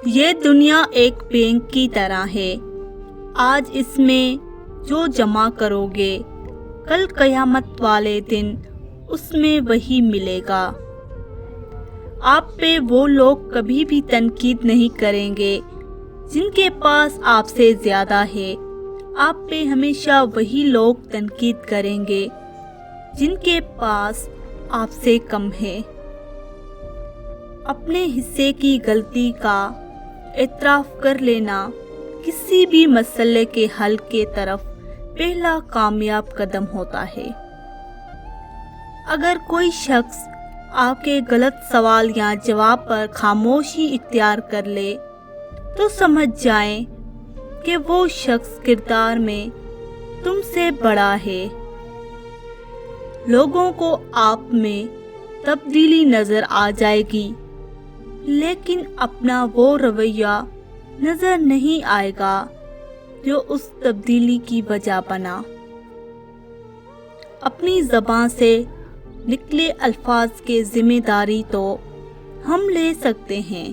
یہ دنیا ایک بینک کی طرح ہے، آج اس میں جو جمع کرو گے کل قیامت والے دن اس میں وہی ملے گا۔ آپ پہ وہ لوگ کبھی بھی تنقید نہیں کریں گے جن کے پاس آپ سے زیادہ ہے، آپ پہ ہمیشہ وہی لوگ تنقید کریں گے جن کے پاس آپ سے کم ہے۔ اپنے حصے کی غلطی کا اعتراف کر لینا کسی بھی مسئلے کے حل کی طرف پہلا کامیاب قدم ہوتا ہے۔ اگر کوئی شخص آپ کے غلط سوال یا جواب پر خاموشی اختیار کر لے تو سمجھ جائیں کہ وہ شخص کردار میں تم سے بڑا ہے۔ لوگوں کو آپ میں تبدیلی نظر آ جائے گی، لیکن اپنا وہ رویہ نظر نہیں آئے گا جو اس تبدیلی کی وجہ بنا۔ اپنی زبان سے نکلے الفاظ کی ذمہ داری تو ہم لے سکتے ہیں،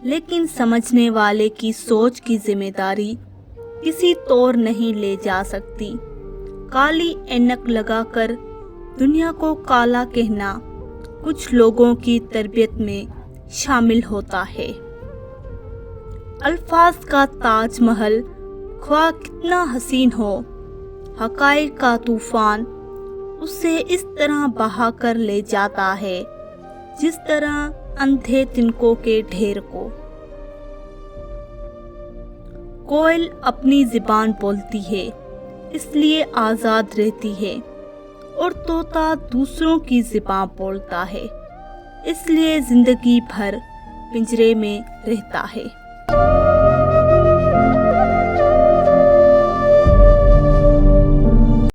لیکن سمجھنے والے کی سوچ کی ذمہ داری کسی طور نہیں لے جا سکتی۔ کالی اینک لگا کر دنیا کو کالا کہنا کچھ لوگوں کی تربیت میں شامل ہوتا ہے۔ الفاظ کا تاج محل خواہ کتنا حسین ہو، حقائق کا طوفان اسے اس طرح بہا کر لے جاتا ہے جس طرح اندھے تنکوں کے ڈھیر کو۔ کوئل اپنی زبان بولتی ہے اس لیے آزاد رہتی ہے، اور طوطا دوسروں کی زبان بولتا ہے اس لیے زندگی بھر پنجرے میں رہتا ہے۔